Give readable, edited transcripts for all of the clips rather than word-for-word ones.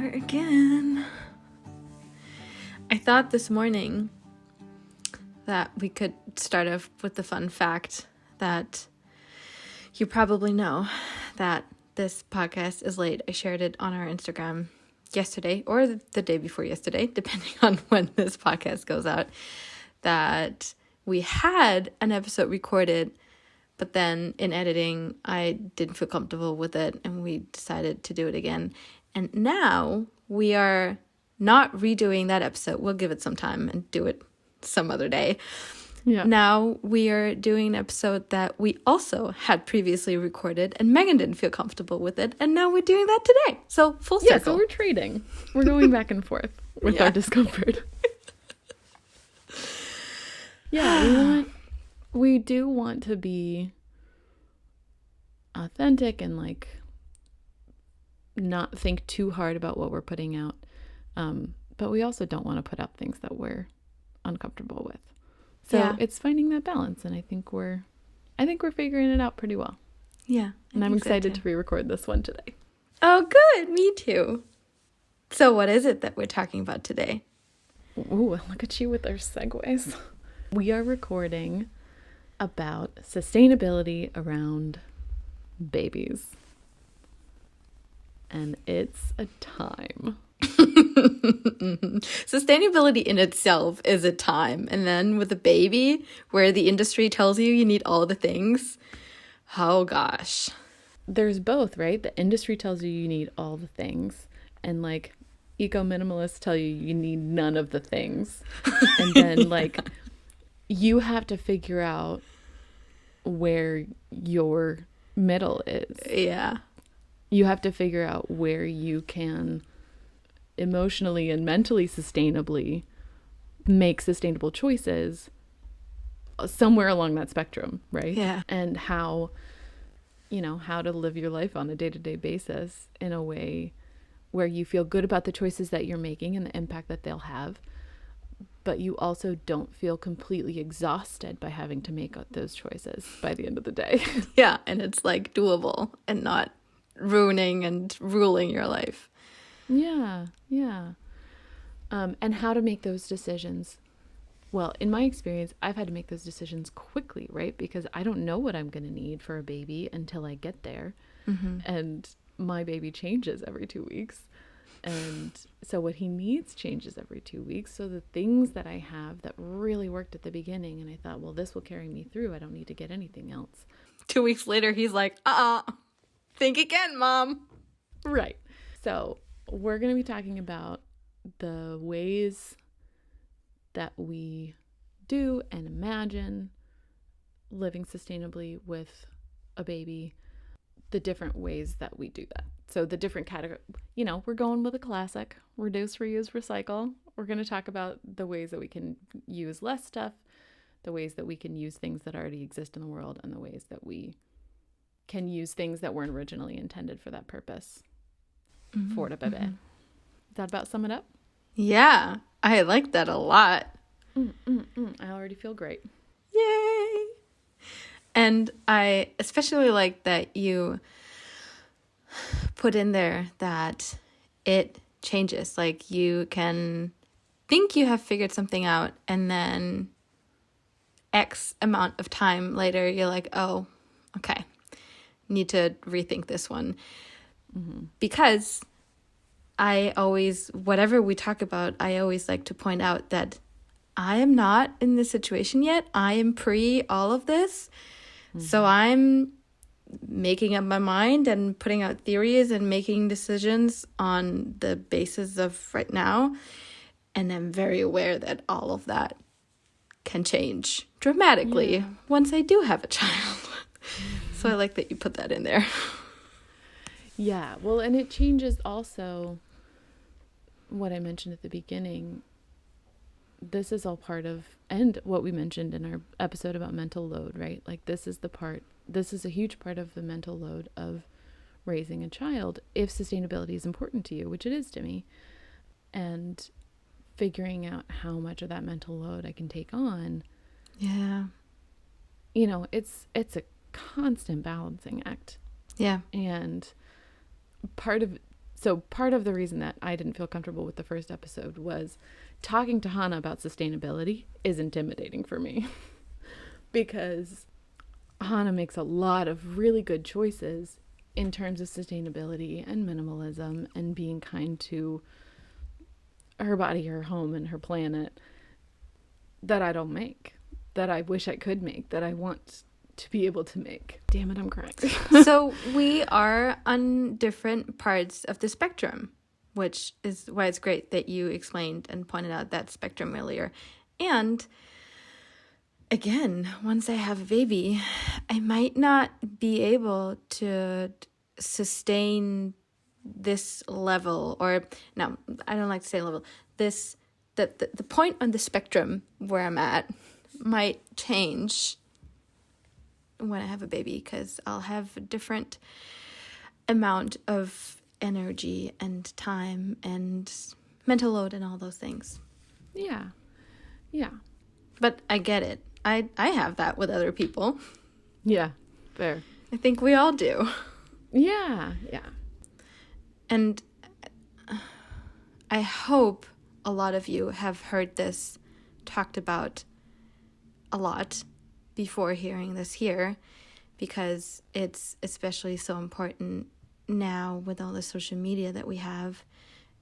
are again. I thought this morning that we could start off with the fun fact that you probably know that this podcast is late. I shared it on our Instagram yesterday or the day before yesterday, depending on when this podcast goes out, that we had an episode recorded, but then in editing, I didn't feel comfortable with it and we decided to do it again. And now we are not redoing that episode. We'll give it some time and do it some other day. Yeah. Now we are doing an episode that we also had previously recorded and Megan didn't feel comfortable with it. And now we're doing that today. So full circle. Yeah, so we're trading. We're going back and forth with our discomfort. Yeah, we do want to be authentic and like not think too hard about what we're putting out. But we also don't want to put out things that we're uncomfortable with. So it's finding that balance, and I think we're figuring it out pretty well. Yeah. And I'm excited to re-record this one today. Oh, good. Me too. So what is it that we're talking about today? Ooh, look at you with our segues. We are recording about sustainability around babies. And it's a time. Sustainability in itself is a time. And then with a baby, where the industry tells you need all the things. Oh, gosh. There's both, right? The industry tells you need all the things. And like eco-minimalists tell you need none of the things. And then like you have to figure out where your middle is. Yeah. You have to figure out where you can emotionally and mentally sustainably make sustainable choices somewhere along that spectrum, right? Yeah. And how to live your life on a day-to-day basis in a way where you feel good about the choices that you're making and the impact that they'll have, but you also don't feel completely exhausted by having to make those choices by the end of the day. Yeah, and it's like doable and not ruining and ruling your life. Yeah. And how to make those decisions. Well, in my experience, I've had to make those decisions quickly, right? Because I don't know what I'm going to need for a baby until I get there. Mm-hmm. And my baby changes every 2 weeks. And so what he needs changes every 2 weeks. So the things that I have that really worked at the beginning, and I thought, well, this will carry me through. I don't need to get anything else. 2 weeks later, he's like, think again, Mom. Right. So we're going to be talking about the ways that we do and imagine living sustainably with a baby, the different ways that we do that. So the different category, we're going with a classic, reduce, reuse, recycle. We're going to talk about the ways that we can use less stuff, the ways that we can use things that already exist in the world, and the ways that we can use things that weren't originally intended for that purpose. For the baby. Does that about sum it up? Yeah, I like that a lot. I already feel great. Yay! And I especially like that you put in there that it changes. Like you can think you have figured something out and then X amount of time later, you're like, oh, okay, need to rethink this one. Mm-hmm. Because I always, whatever we talk about, I always like to point out that I am not in this situation yet. I am pre all of this. Mm-hmm. So I'm making up my mind and putting out theories and making decisions on the basis of right now. And I'm very aware that all of that can change dramatically once I do have a child. So I like that you put that in there. Yeah, well, and it changes also what I mentioned at the beginning. This is all part of, and what we mentioned in our episode about mental load, right? Like this is a huge part of the mental load of raising a child if sustainability is important to you, which it is to me. And figuring out how much of that mental load I can take on. Yeah. It's a constant balancing act. Yeah. And part of So part of the reason that I didn't feel comfortable with the first episode was talking to Hanna about sustainability is intimidating for me because Hanna makes a lot of really good choices in terms of sustainability and minimalism and being kind to her body, her home, and her planet that I don't make, that I wish I could make, that I want to be able to make. Damn it, I'm crying. So we are on different parts of the spectrum, which is why it's great that you explained and pointed out that spectrum earlier. And again, once I have a baby, I might not be able to sustain this level, or no, I don't like to say level. The point on the spectrum where I'm at might change when I have a baby, because I'll have a different amount of energy and time and mental load and all those things. Yeah. But I get it. I have that with other people. Yeah, fair. I think we all do. Yeah. And I hope a lot of you have heard this talked about a lot before hearing this here, because it's especially so important now with all the social media that we have.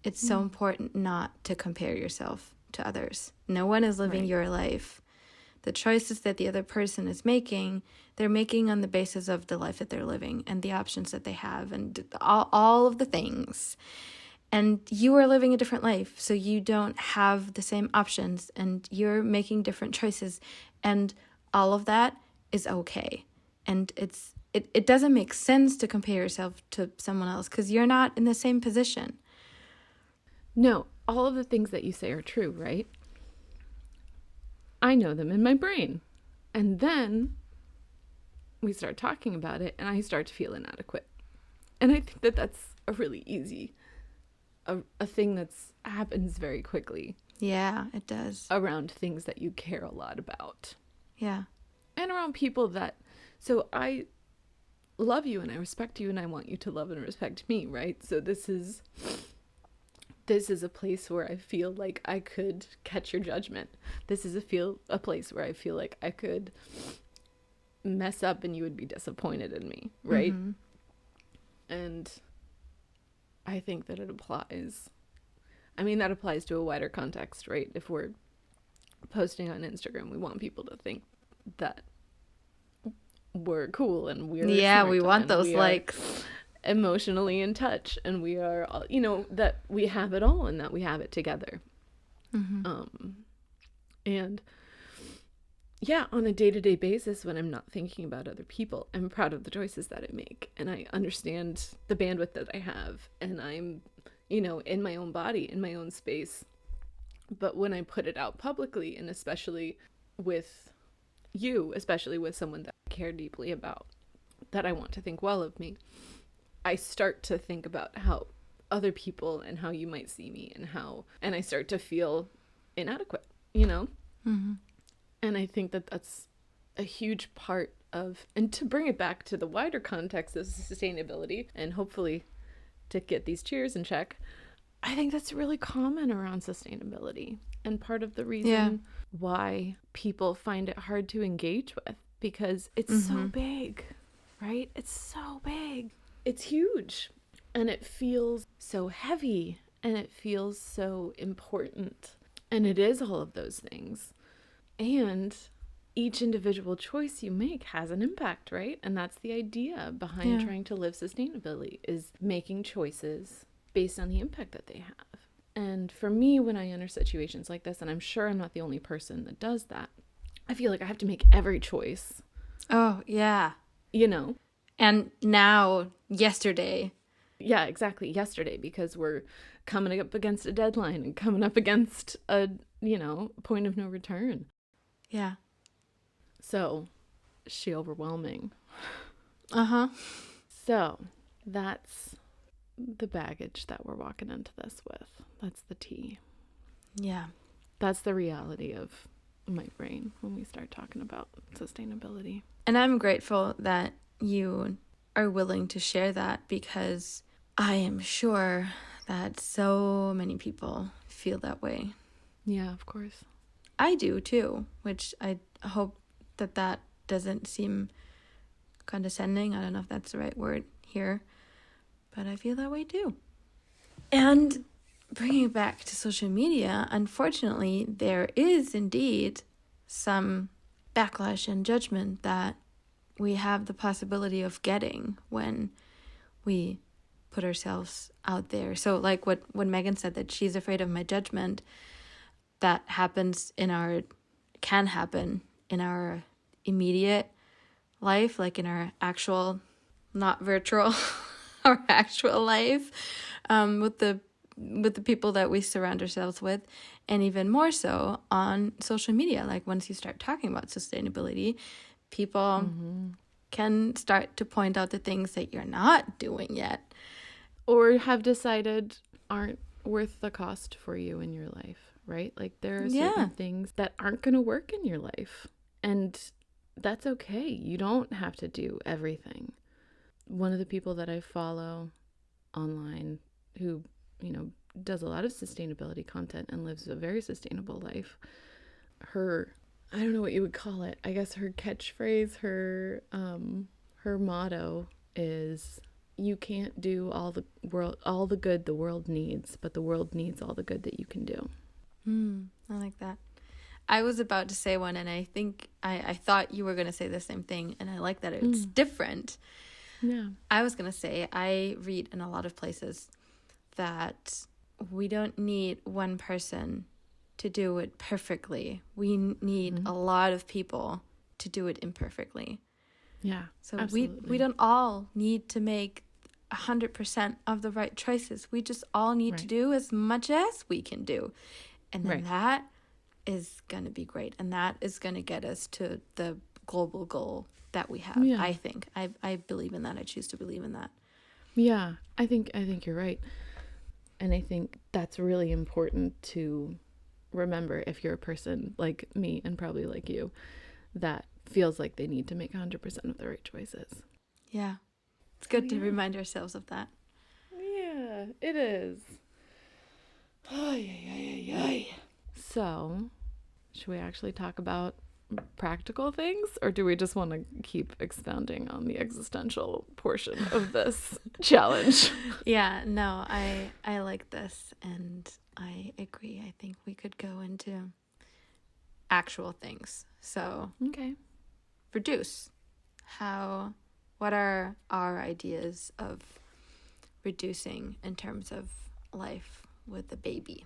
It's so important not to compare yourself to others. No one is living your life. The choices that the other person is making, they're making on the basis of the life that they're living and the options that they have and all of the things. And you are living a different life, so you don't have the same options and you're making different choices, and all of that is okay. And it doesn't make sense to compare yourself to someone else because you're not in the same position. No, all of the things that you say are true, right? I know them in my brain. And then we start talking about it and I start to feel inadequate. And I think that that's a really easy, a thing that happens very quickly. Yeah, it does. Around things that you care a lot about. Yeah. And around people that, so I love you and I respect you and I want you to love and respect me, right? So this is a place where I feel like I could catch your judgment. This is a place where I feel like I could mess up and you would be disappointed in me, right? Mm-hmm. And I think that it applies. I mean, that applies to a wider context, right? If we're posting on Instagram, we want people to think that we're cool and we're smart, we want those likes. Emotionally in touch, and we are, that we have it all and that we have it together. Mm-hmm. And yeah, on a day-to-day basis, when I'm not thinking about other people, I'm proud of the choices that I make, and I understand the bandwidth that I have, and I'm, in my own body, in my own space. But when I put it out publicly, and especially with you, especially with someone that I care deeply about, that I want to think well of me, I start to think about how other people and how you might see me and I start to feel inadequate, Mm-hmm. And I think that that's a huge part of, and to bring it back to the wider context of sustainability and hopefully to get these cheers in check, I think that's really common around sustainability and part of the reason why people find it hard to engage with, because it's so big, right? It's so big. It's huge, and it feels so heavy, and it feels so important, and it is all of those things. And each individual choice you make has an impact, right? And that's the idea behind trying to live sustainably, is making choices based on the impact that they have. And for me, when I enter situations like this, and I'm sure I'm not the only person that does that, I feel like I have to make every choice. Oh, yeah. And now, yesterday. Yeah, exactly. Yesterday, because we're coming up against a deadline and coming up against a, point of no return. Yeah. So, she overwhelming. Uh-huh. So, that's the baggage that we're walking into this with. That's the tea. Yeah. That's the reality of my brain when we start talking about sustainability. And I'm grateful that you are willing to share that, because I am sure that so many people feel that way. Yeah, of course. I do too, which I hope that doesn't seem condescending. I don't know if that's the right word here, but I feel that way too. And bringing it back to social media, unfortunately, there is indeed some backlash and judgment that we have the possibility of getting when we put ourselves out there. So like when Megan said that she's afraid of my judgment, that can happen in our immediate life, like in our actual, not virtual, our actual life, with the people that we surround ourselves with, and even more so on social media. Like once you start talking about sustainability, people can start to point out the things that you're not doing yet. Or have decided aren't worth the cost for you in your life, right? Like there are certain things that aren't going to work in your life. And that's okay. You don't have to do everything. One of the people that I follow online who, does a lot of sustainability content and lives a very sustainable life, I don't know what you would call it. I guess her catchphrase, her motto is, you can't do all the good the world needs, but the world needs all the good that you can do. I like that. I was about to say one, and I think I thought you were going to say the same thing, and I like that it's different. Yeah. I was going to say, I read in a lot of places that we don't need one person to do it perfectly. We need a lot of people to do it imperfectly. Yeah, so absolutely. we don't all need to make 100% of the right choices. We just all need to do as much as we can do. And then that is going to be great. And that is going to get us to the global goal that we have, I think. I believe in that. I choose to believe in that. Yeah, I think you're right. And I think that's really important to remember if you're a person like me and probably like you that feels like they need to make 100% of the right choices. Yeah. It's good to remind ourselves of that. Yeah, it is. So, should we actually talk about practical things, or do we just want to keep expounding on the existential portion of this challenge? Yeah, no, I like this, and I agree. I think we could go into actual things. So, reduce. What are our ideas of reducing in terms of life with a baby?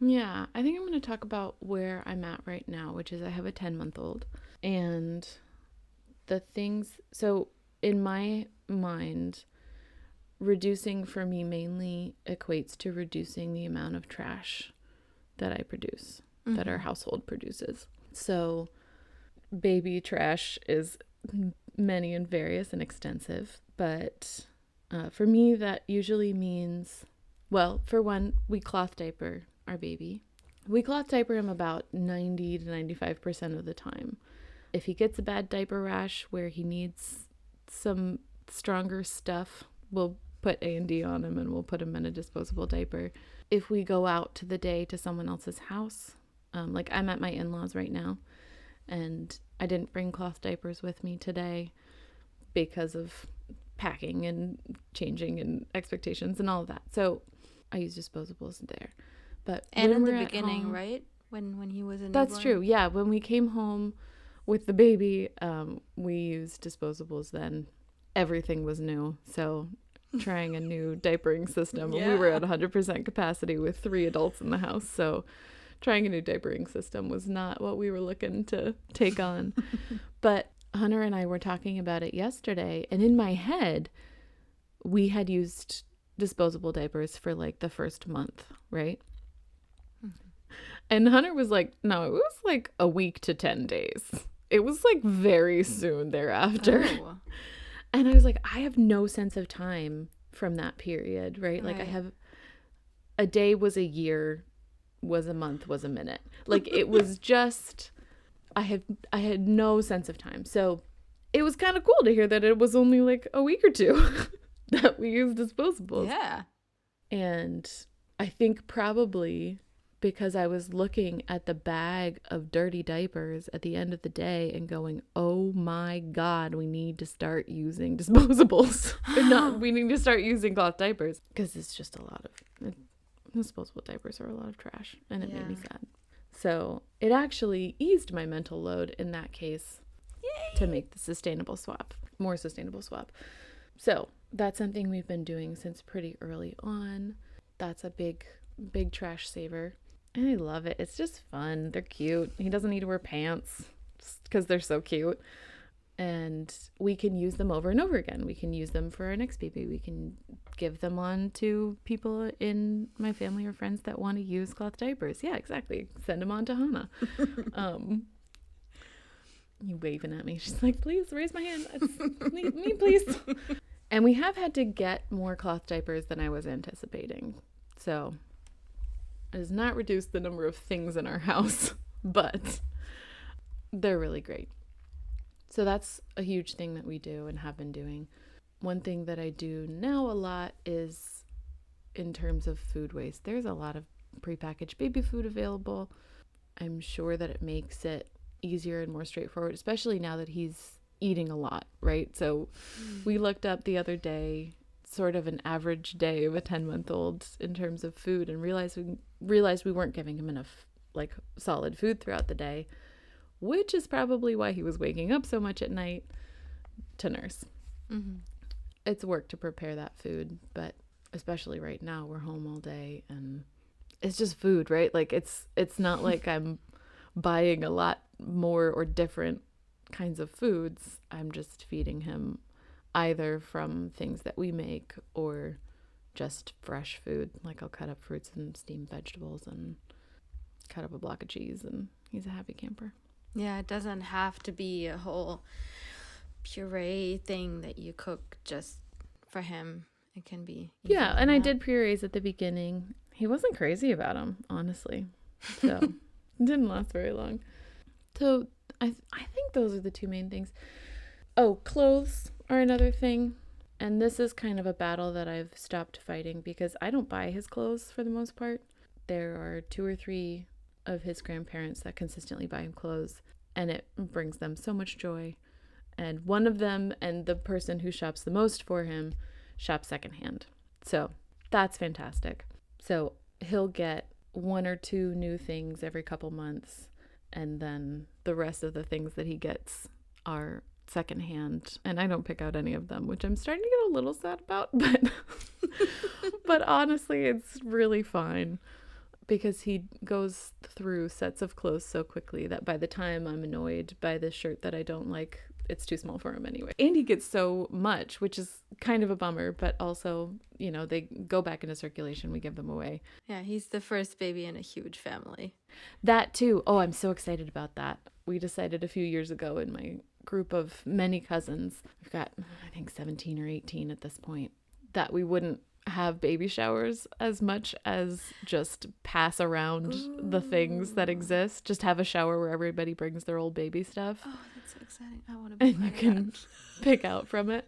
Yeah, I think I'm going to talk about where I'm at right now, which is I have a 10-month-old. And the things, so in my mind, reducing for me mainly equates to reducing the amount of trash that I produce, that our household produces. So baby trash is many and various and extensive, but for me that usually means, well, for one, we cloth diaper our baby. We cloth diaper him about 90 to 95% of the time. If he gets a bad diaper rash where he needs some stronger stuff, we'll put A&D on him and we'll put him in a disposable diaper. If we go out to the day to someone else's house, like I'm at my in-laws right now, and I didn't bring cloth diapers with me today because of packing and changing and expectations and all of that. So I use disposables there. But and in the beginning, home, right? When he was a newborn? That's true. Yeah, when we came home with the baby, we used disposables then. Everything was new. So trying a new diapering system. We were at 100% capacity with 3 adults in the house. So trying a new diapering system was not what we were looking to take on. But Hunter and I were talking about it yesterday. And in my head, we had used disposable diapers for like the first month, right? And Hunter was like, no, it was like a week to 10 days. It was like very soon thereafter. Oh. And I was like, I have no sense of time from that period, right? Like I have a day was a year, was a month, was a minute. Like it was just, I had no sense of time. So it was kind of cool to hear that it was only like a week or two that we use disposables. Yeah. And I think probably because I was looking at the bag of dirty diapers at the end of the day and going, oh my God, we need to start using disposables. We need to start using cloth diapers, because it's just a lot of, disposable diapers are a lot of trash, and it made me sad. So it actually eased my mental load in that case. Yay! To make the more sustainable swap. So that's something we've been doing since pretty early on. That's a big trash saver. And I love it. It's just fun. They're cute. He doesn't need to wear pants just because they're so cute. And we can use them over and over again. We can use them for our next baby. We can give them on to people in my family or friends that want to use cloth diapers. Yeah, exactly. Send them on to Hanna. You waving at me. She's like, please raise my hand. It's me, please. And we have had to get more cloth diapers than I was anticipating. So it has not reduced the number of things in our house, but they're really great. So that's a huge thing that we do and have been doing. One thing that I do now a lot is in terms of food waste. There's a lot of prepackaged baby food available. I'm sure that it makes it easier and more straightforward, especially now that he's eating a lot, right? So we looked up the other day sort of an average day of a 10-month-old in terms of food, and realized we weren't giving him enough like solid food throughout the day, which is probably why he was waking up so much at night to nurse. Mm-hmm. It's work to prepare that food, but especially right now, we're home all day and it's just food, right? Like it's not like I'm buying a lot more or different kinds of foods. I'm just feeding him either from things that we make or just fresh food. Like I'll cut up fruits and steamed vegetables and cut up a block of cheese, and he's a happy camper. Yeah, it doesn't have to be a whole puree thing that you cook just for him. It can be. Yeah, and I did purees at the beginning. He wasn't crazy about them, honestly. So it didn't last very long. So I think those are the two main things. Oh, clothes are another thing. And this is kind of a battle that I've stopped fighting because I don't buy his clothes for the most part. There are 2 or 3 of his grandparents that consistently buy him clothes, and it brings them so much joy. And one of them, and the person who shops the most for him, shops secondhand. So that's fantastic. So he'll get 1 or 2 new things every couple months, and then the rest of the things that he gets are secondhand, and I don't pick out any of them, which I'm starting to get a little sad about, but honestly, it's really fine because he goes through sets of clothes so quickly that by the time I'm annoyed by this shirt that I don't like, it's too small for him anyway. And he gets so much, which is kind of a bummer, but also, you know, they go back into circulation. We give them away. Yeah, he's the first baby in a huge family. That too. Oh, I'm so excited about that. We decided a few years ago in my group of many cousins, we've got, I think 17 or 18 at this point, that we wouldn't have baby showers as much as just pass around the things that exist. Just have a shower where everybody brings their old baby stuff. Oh, that's so exciting. I want to be and you can pick out from it.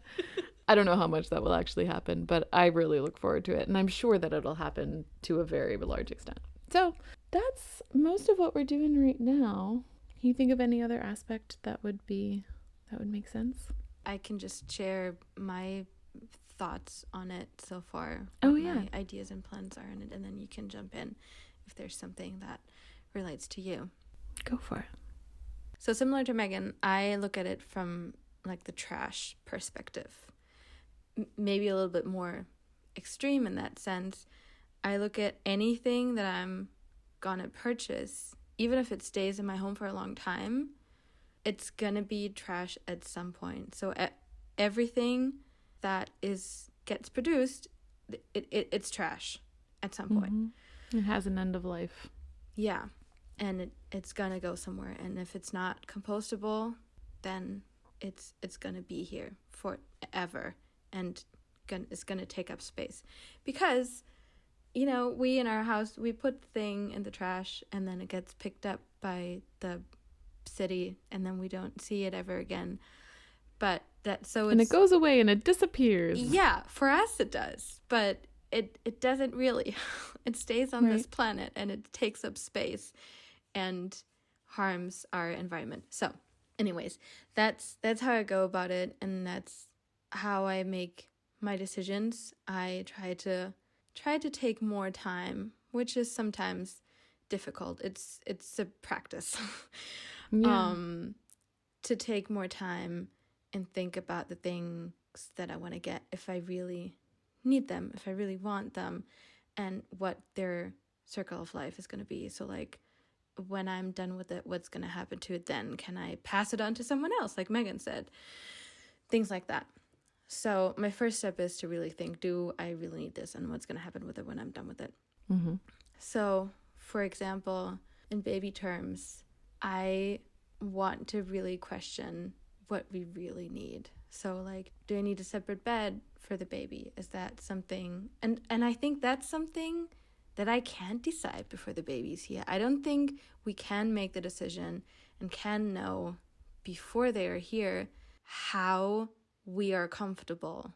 I don't know how much that will actually happen, but I really look forward to it, and I'm sure that it'll happen to a very large extent. So that's most of what we're doing right now. Can you think of any other aspect that would make sense? I can just share my thoughts on it so far. Oh yeah. My ideas and plans are in it, and then you can jump in if there's something that relates to you. Go for it. So similar to Megan, I look at it from like the trash perspective. Maybe a little bit more extreme in that sense. I look at anything that I'm gonna purchase, even if it stays in my home for a long time, it's gonna be trash at some point. So everything that gets produced, it's trash at some point. Mm-hmm. It has an end of life. Yeah, and it's gonna go somewhere. And if it's not compostable, then it's gonna be here forever, and it's gonna take up space. Because, you know, we in our house, we put the thing in the trash, and then it gets picked up by the city, and then we don't see it ever again. But And it goes away and it disappears. Yeah, for us it does, but it doesn't really. It stays on this planet and it takes up space and harms our environment. So, anyways, that's how I go about it, and that's how I make my decisions. I try to take more time, which is sometimes difficult. It's a practice. Yeah. To take more time and think about the things that I want to get, if I really need them, if I really want them, and what their circle of life is going to be. So like, when I'm done with it, what's going to happen to it then? Can I pass it on to someone else, like Megan said? Things like that. So my first step is to really think, do I really need this, and what's going to happen with it when I'm done with it? Mm-hmm. So, for example, in baby terms, I want to really question what we really need. So like, do I need a separate bed for the baby? Is that something? And I think that's something that I can't decide before the baby's here. I don't think we can make the decision and can know before they are here how we are comfortable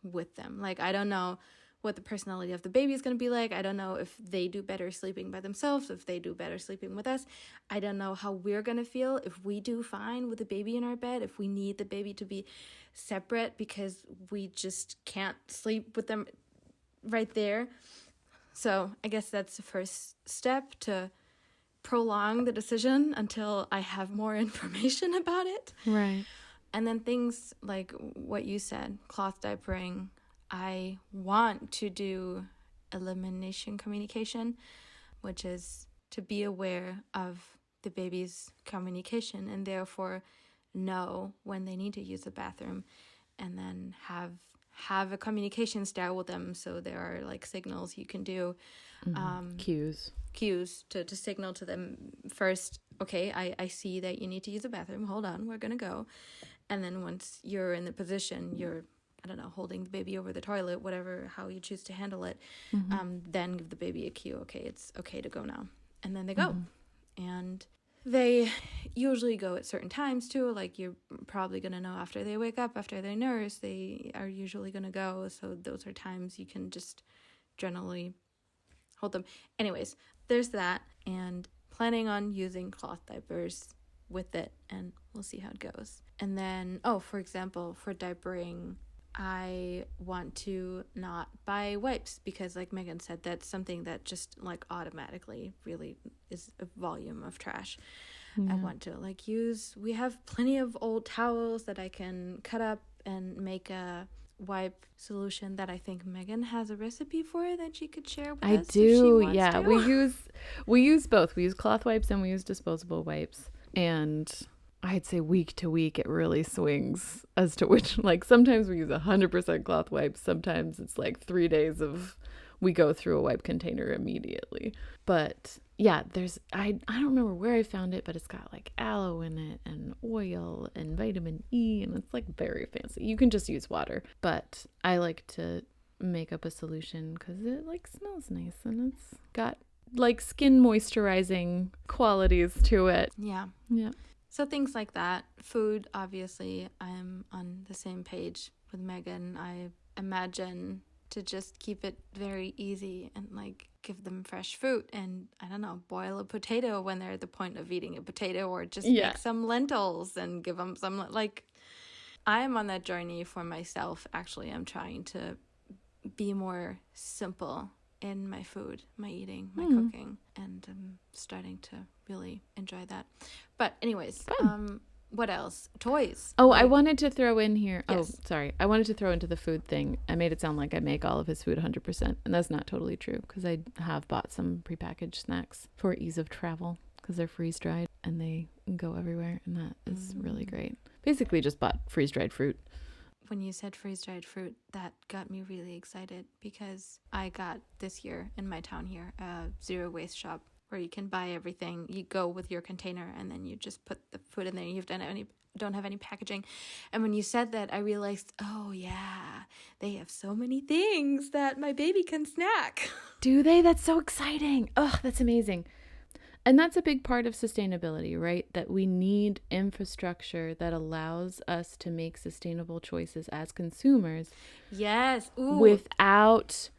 with them. Like, I don't know what the personality of the baby is going to be like. I don't know if they do better sleeping by themselves, if they do better sleeping with us. I don't know how we're going to feel if we do fine with the baby in our bed, if we need the baby to be separate because we just can't sleep with them right there. So I guess that's the first step, to prolong the decision until I have more information about it. Right. And then things like what you said, cloth diapering. I want to do elimination communication, which is to be aware of the baby's communication and therefore know when they need to use the bathroom, and then have a communication style with them. So there are like signals you can do, cues to signal to them first. Okay, I see that you need to use the bathroom. Hold on, we're gonna go. And then once you're in the position, you're, I don't know, holding the baby over the toilet, whatever, how you choose to handle it, then give the baby a cue. Okay, it's okay to go now. And then they go. And they usually go at certain times too. Like, you're probably going to know after they wake up, after they nurse, they are usually going to go. So those are times you can just generally hold them. Anyways, there's that. And planning on using cloth diapers with it, and we'll see how it goes. And then, for example, for diapering, I want to not buy wipes because, like Megan said, that's something that just like automatically really is a volume of trash. I want to we have plenty of old towels that I can cut up and make a wipe solution that I think Megan has a recipe for that she could share with us. I do, yeah. We use both. We use cloth wipes and we use disposable wipes. And I'd say week to week, it really swings as to which, like, sometimes we use 100% cloth wipes. Sometimes it's like 3 days of, we go through a wipe container immediately. But yeah, I don't remember where I found it, but it's got like aloe in it and oil and vitamin E, and it's like very fancy. You can just use water, but I like to make up a solution because it like smells nice and it's got like skin moisturizing qualities to it. Yeah. So things like that. Food, obviously, I'm on the same page with Megan. I imagine to just keep it very easy and like give them fresh fruit and, I don't know, boil a potato when they're at the point of eating a potato, or just make some lentils and give them some, like, I am on that journey for myself. Actually, I'm trying to be more simple in my food, my eating, my cooking, and I'm starting to really enjoy that. But anyways, what else? Toys. I wanted to throw in here. Yes. I wanted to throw into the food thing. I made it sound like I make all of his food 100%, and that's not totally true because I have bought some prepackaged snacks for ease of travel because they're freeze dried and they go everywhere, and that is really great. Basically, just bought freeze dried fruit. When you said freeze-dried fruit, that got me really excited because I got this year in my town here a zero waste shop where you can buy everything. You go with your container and then you just put the food in there. You don't have any packaging. And when you said that, I realized, oh yeah, they have so many things that my baby can snack. Do they? That's so exciting. Oh, that's amazing. And that's a big part of sustainability, right? That we need infrastructure that allows us to make sustainable choices as consumers. Yes. Ooh. Without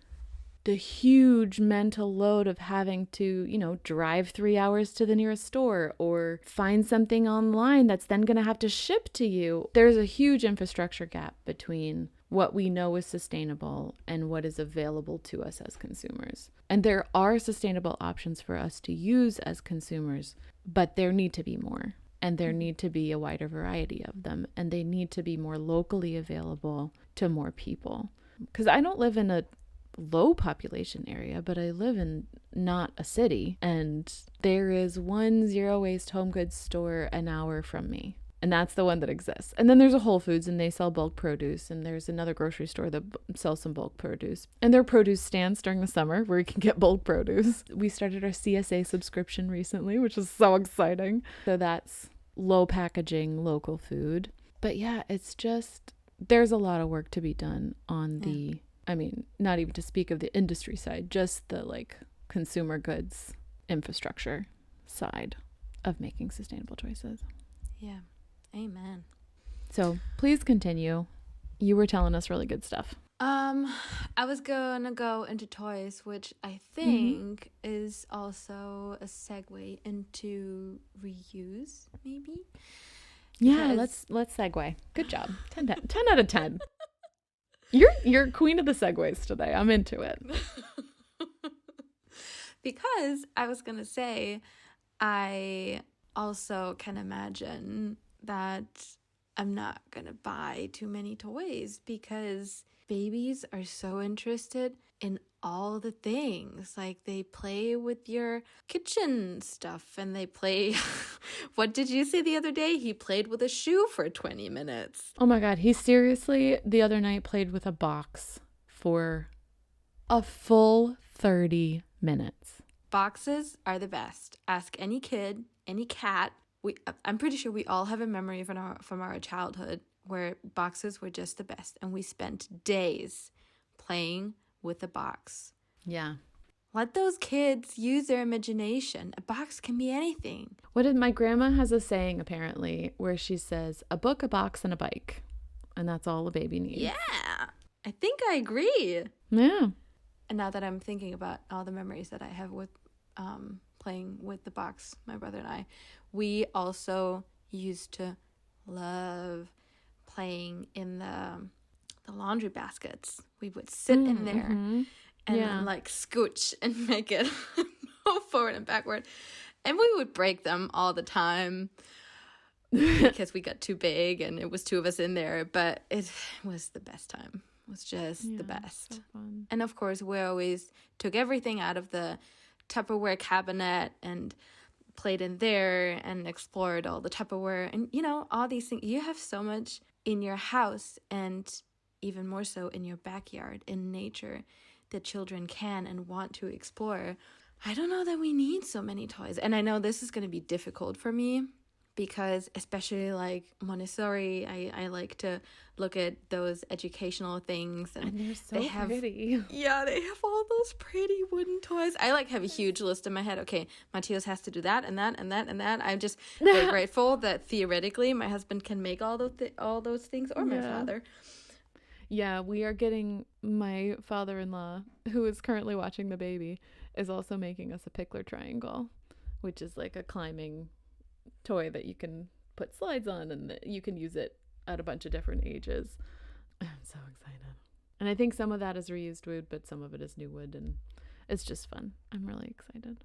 the huge mental load of having to, drive 3 hours to the nearest store or find something online that's then going to have to ship to you. There's a huge infrastructure gap between what we know is sustainable and what is available to us as consumers. And there are sustainable options for us to use as consumers, but there need to be more. And there need to be a wider variety of them. And they need to be more locally available to more people. Because I don't live in a low population area, but I live in not a city. And there is one zero waste home goods store an hour from me. And that's the one that exists. And then there's a Whole Foods and they sell bulk produce. And there's another grocery store that sells some bulk produce. And there are produce stands during the summer where you can get bulk produce. We started our CSA subscription recently, which is so exciting. So that's low packaging, local food. But yeah, it's just, there's a lot of work to be done on the, not even to speak of the industry side, just the consumer goods infrastructure side of making sustainable choices. Yeah. Amen. So please continue. You were telling us really good stuff. I was gonna go into toys, which I think is also a segue into reuse, maybe. Yeah, let's segue. Good job. 10 out of 10. You're queen of the segues today. I'm into it. Because I was gonna say, I also can imagine that I'm not gonna buy too many toys because babies are so interested in all the things. Like they play with your kitchen stuff and they play. What did you say the other day? He played with a shoe for 20 minutes. Oh my God. He seriously the other night played with a box for a full 30 minutes. Boxes are the best. Ask any kid, any cat. I'm pretty sure we all have a memory from our childhood where boxes were just the best. And we spent days playing with a box. Yeah. Let those kids use their imagination. A box can be anything. My grandma has a saying apparently where she says, a book, a box, and a bike. And that's all a baby needs. Yeah. I think I agree. Yeah. And now that I'm thinking about all the memories that I have with playing with the box, my brother and I, we also used to love playing in the laundry baskets. We would sit in there and then scooch and make it go forward and backward. And we would break them all the time because we got too big and it was two of us in there. But it was the best time. It was just the best. So fun. And of course, we always took everything out of the Tupperware cabinet and played in there and explored all the Tupperware and, all these things. You have so much in your house and even more so in your backyard, in nature, that children can and want to explore. I don't know that we need so many toys. And I know this is going to be difficult for me because especially like Montessori, I like to look at those educational things. And they're so pretty. Yeah, they have all those pretty wooden toys. I have a huge list in my head. Okay, Matthias has to do that and that and that and that. I'm just very grateful that theoretically my husband can make all those things, or my father. Yeah, we are getting, my father-in-law, who is currently watching the baby, is also making us a pickler triangle, which is like a climbing toy that you can put slides on and you can use it at a bunch of different ages. I'm so excited. And I think some of that is reused wood, but some of it is new wood, and it's just fun. I'm really excited.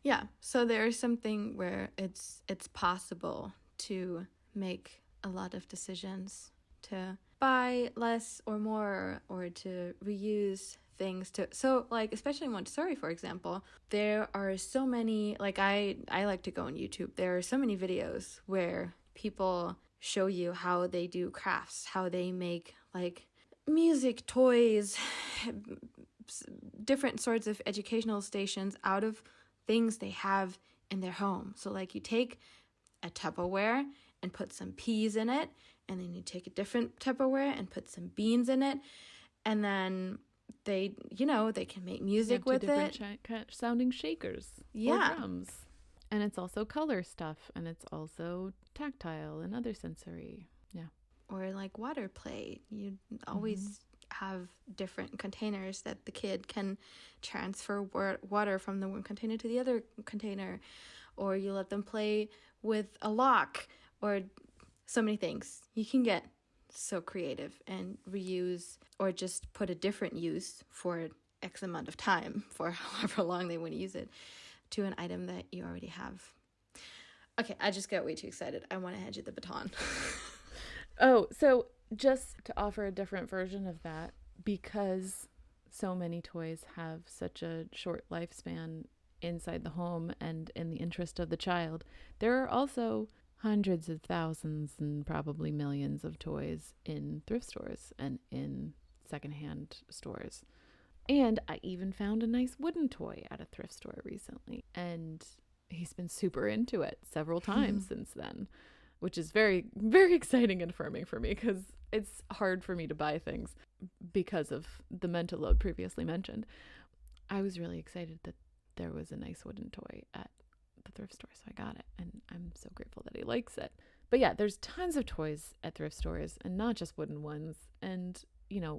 Yeah, so there's something where it's possible to make a lot of decisions to buy less or more, or to reuse things so especially Montessori, for example, there are so many, I like to go on YouTube. There are so many videos where people show you how they do crafts, how they make music, toys, different sorts of educational stations out of things they have in their home. So you take a Tupperware and put some peas in it, and then you take a different Tupperware and put some beans in it, and then they can make You music have two with different it. sounding shakers Yeah. or drums. And it's also color stuff, and it's also tactile and other sensory. Yeah. Or like water play. You always have different containers that the kid can transfer water from the one container to the other container. Or you let them play with a lock, or so many things. You can get so creative and reuse, or just put a different use for X amount of time, for however long they want to use it, to an item that you already have. Okay, I just got way too excited. I want to hand you the baton. Oh, so just to offer a different version of that, because so many toys have such a short lifespan inside the home and in the interest of the child, there are also hundreds of thousands and probably millions of toys in thrift stores and in secondhand stores. And I even found a nice wooden toy at a thrift store recently, and he's been super into it several times since then, which is very, very exciting and affirming for me, because it's hard for me to buy things because of the mental load previously mentioned. I was really excited that there was a nice wooden toy at the thrift store, so I got it, and I'm so grateful that he likes it. But yeah, there's tons of toys at thrift stores, and not just wooden ones. And,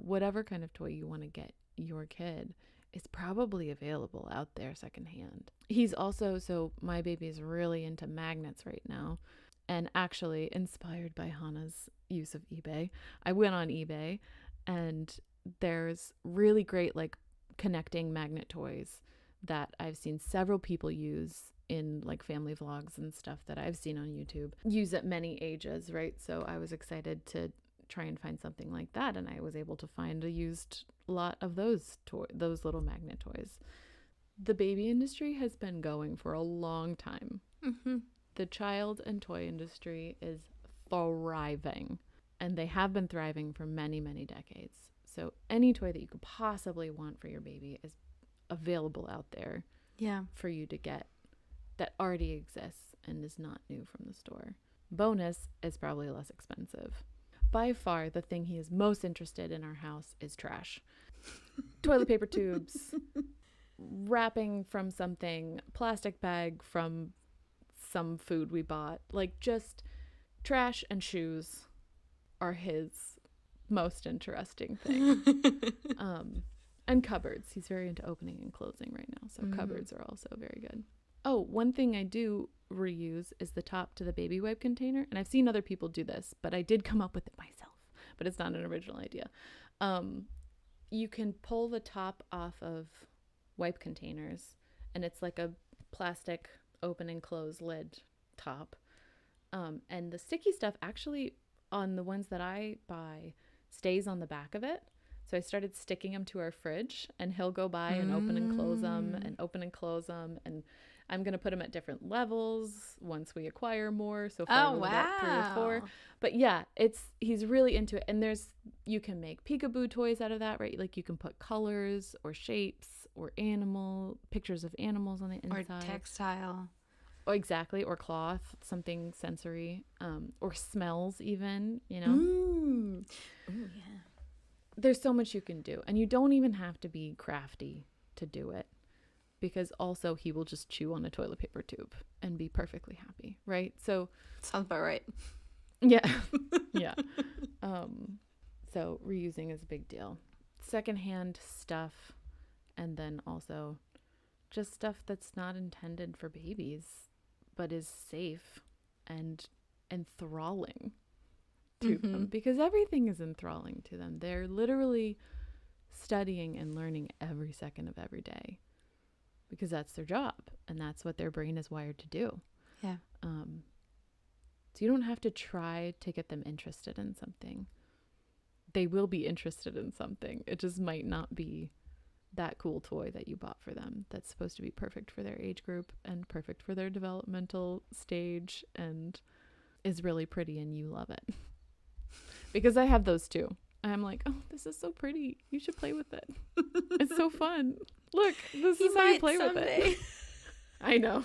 whatever kind of toy you want to get your kid is probably available out there secondhand. He's also, so my baby is really into magnets right now. And actually, inspired by Hanna's use of eBay, I went on eBay, and there's really great like connecting magnet toys that I've seen several people use in like family vlogs and stuff that I've seen on YouTube, use at many ages, right? So I was excited to try and find something like that, and I was able to find a used lot of those little magnet toys. The baby industry has been going for a long time. The child and toy industry is thriving, and they have been thriving for many, many decades. So any toy that you could possibly want for your baby is available out there for you to get, that already exists and is not new from the store. Bonus is probably less expensive. By far, the thing he is most interested in our house is trash. Toilet paper tubes, wrapping from something, plastic bag from some food we bought. Like, just trash and shoes are his most interesting thing. And cupboards. He's very into opening and closing right now, so cupboards are also very good. Oh, one thing I do reuse is the top to the baby wipe container, and I've seen other people do this, but I did come up with it myself, but it's not an original idea. You can pull the top off of wipe containers, and it's like a plastic open and close lid top. And the sticky stuff actually on the ones that I buy stays on the back of it. So I started sticking them to our fridge, and he'll go by and open and close them and open and close them. And I'm going to put them at different levels once we acquire more. So far we're about 3 or 4. But yeah, he's really into it. And you can make peekaboo toys out of that, right? Like you can put colors or shapes or pictures of animals on the inside. Or textile. Oh, exactly. Or cloth, something sensory, or smells even, Ooh, yeah. There's so much you can do, and you don't even have to be crafty to do it, because also he will just chew on a toilet paper tube and be perfectly happy, right? So sounds about right. Yeah. Yeah. So reusing is a big deal. Secondhand stuff, and then also just stuff that's not intended for babies but is safe and enthralling to them, because everything is enthralling to them. They're literally studying and learning every second of every day, because that's their job and that's what their brain is wired to do. Yeah. So you don't have to try to get them interested in something. They will be interested in something. It just might not be that cool toy that you bought for them that's supposed to be perfect for their age group and perfect for their developmental stage and is really pretty and you love it. Because I have those too. I'm like, oh, this is so pretty. You should play with it. It's so fun. Look, this is how you play with it. I know.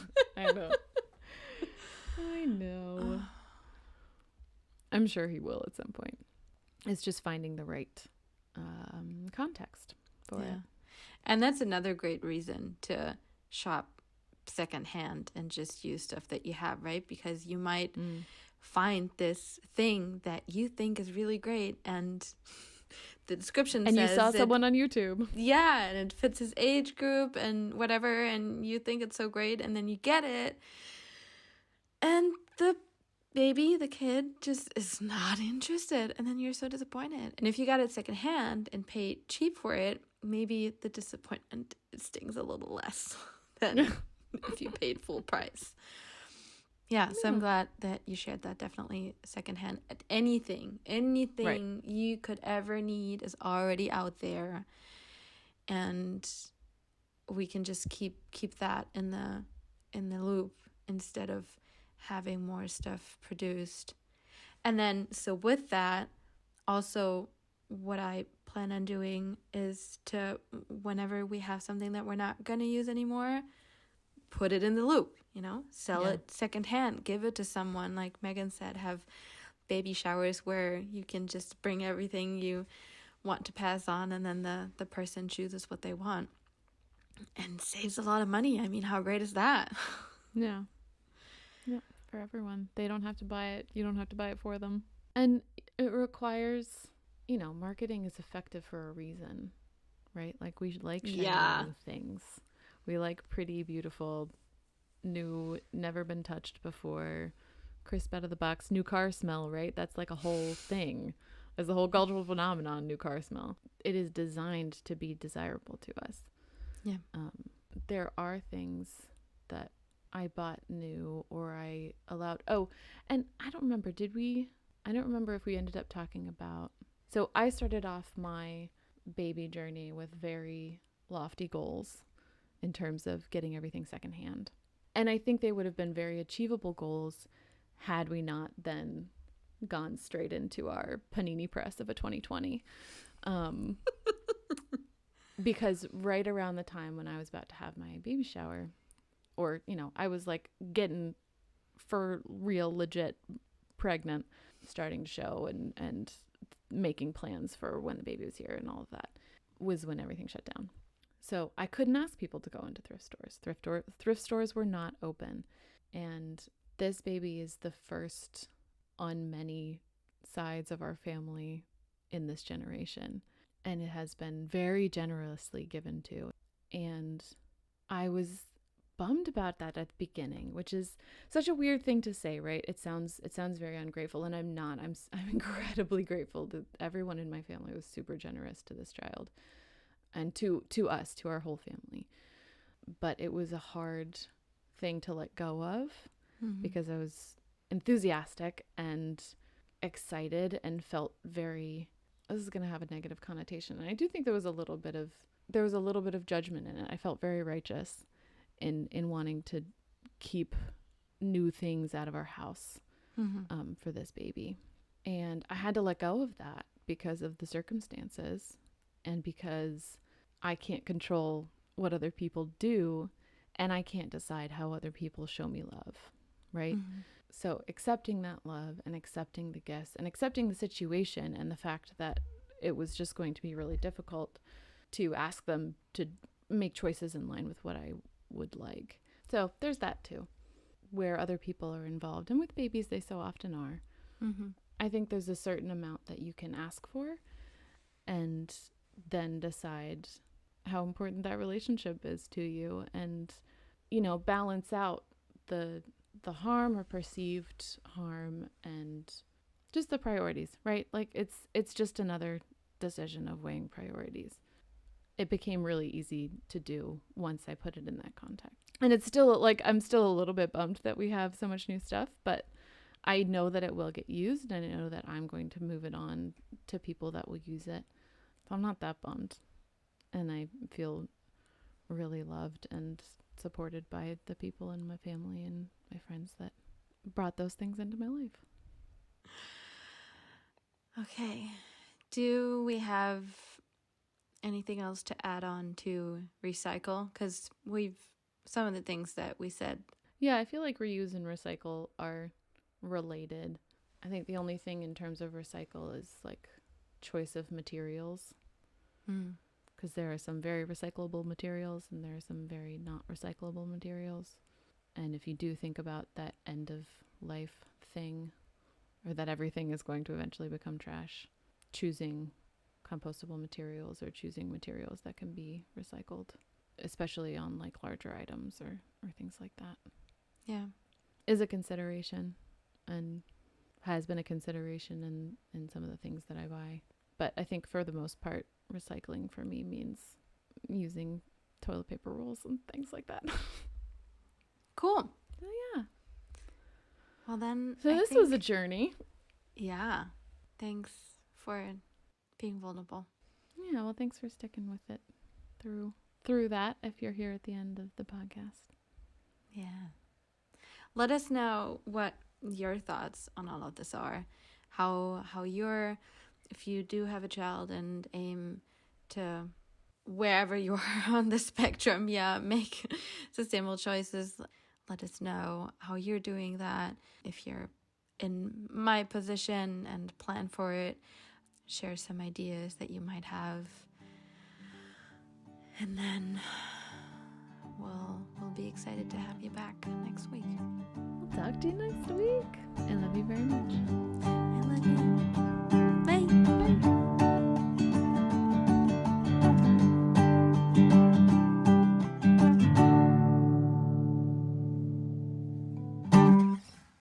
I'm sure he will at some point. It's just finding the right context for it. And that's another great reason to shop secondhand and just use stuff that you have, right? Because you might find this thing that you think is really great, and the description And says you saw someone on YouTube. Yeah, and it fits his age group and whatever, and you think it's so great, and then you get it, and the baby, the kid, just is not interested, and then you're so disappointed. And if you got it secondhand and paid cheap for it, maybe the disappointment stings a little less than if you paid full price. Yeah, so I'm glad that you shared that. Definitely secondhand. Anything you could ever need is already out there, and we can just keep that in the loop instead of having more stuff produced. And then, so with that, also what I plan on doing is to, whenever we have something that we're not going to use anymore, put it in the loop, sell it secondhand, give it to someone. Like Megan said, have baby showers where you can just bring everything you want to pass on, and then the person chooses what they want and saves a lot of money. I mean, how great is that? Yeah, for everyone. They don't have to buy it. You don't have to buy it for them. And it requires, marketing is effective for a reason, right? Like, we like shiny new things. We like pretty, beautiful, new, never been touched before, crisp out of the box, new car smell, right? That's like a whole thing. There's a whole cultural phenomenon, new car smell. It is designed to be desirable to us. Yeah. There are things that I bought new or I allowed. Oh, and I don't remember, I don't remember if we ended up talking about. So I started off my baby journey with very lofty goals in terms of getting everything secondhand. And I think they would have been very achievable goals had we not then gone straight into our panini press of a 2020. Because right around the time when I was about to have my baby shower, or, I was like getting for real legit pregnant, starting to show and making plans for when the baby was here and all of that, was when everything shut down. So I couldn't ask people to go into thrift stores. Thrift stores were not open. And this baby is the first on many sides of our family in this generation. And it has been very generously given to. And I was bummed about that at the beginning, which is such a weird thing to say, right? It sounds very ungrateful, and I'm not. I'm incredibly grateful that everyone in my family was super generous to this child. And to us, to our whole family. But it was a hard thing to let go of because I was enthusiastic and excited and felt very, this is going to have a negative connotation. And I do think there was a little bit of judgment in it. I felt very righteous in wanting to keep new things out of our house for this baby. And I had to let go of that because of the circumstances and because I can't control what other people do, and I can't decide how other people show me love, right? So accepting that love and accepting the gifts and accepting the situation and the fact that it was just going to be really difficult to ask them to make choices in line with what I would like. So there's that too, where other people are involved. And with babies, they so often are. I think there's a certain amount that you can ask for and then decide how important that relationship is to you and, balance out the harm or perceived harm and just the priorities, right? Like it's just another decision of weighing priorities. It became really easy to do once I put it in that context. And it's still like, I'm still a little bit bummed that we have so much new stuff, but I know that it will get used and I know that I'm going to move it on to people that will use it. So I'm not that bummed. And I feel really loved and supported by the people in my family and my friends that brought those things into my life. Okay. Do we have anything else to add on to recycle? Because some of the things that we said. Yeah, I feel like reuse and recycle are related. I think the only thing in terms of recycle is like choice of materials. Because because there are some very recyclable materials and there are some very not recyclable materials. And if you do think about that end of life thing, or that everything is going to eventually become trash, choosing compostable materials or choosing materials that can be recycled, especially on like larger items or things like that, Yeah. is a consideration, and has been a consideration in some of the things that I buy. But I think for the most part, recycling for me means using toilet paper rolls and things like that. Cool. So yeah. Well then, So this was a journey. Yeah. Thanks for being vulnerable. Yeah, well, thanks for sticking with it through that, if you're here at the end of the podcast. Yeah. Let us know what your thoughts on all of this are. How you're, if you do have a child and aim to, wherever you are on the spectrum, make sustainable choices. Let us know how you're doing that. If you're in my position and plan for it, share some ideas that you might have. And then we'll be excited to have you back next week. We'll talk to you next week. I love you very much. I love you.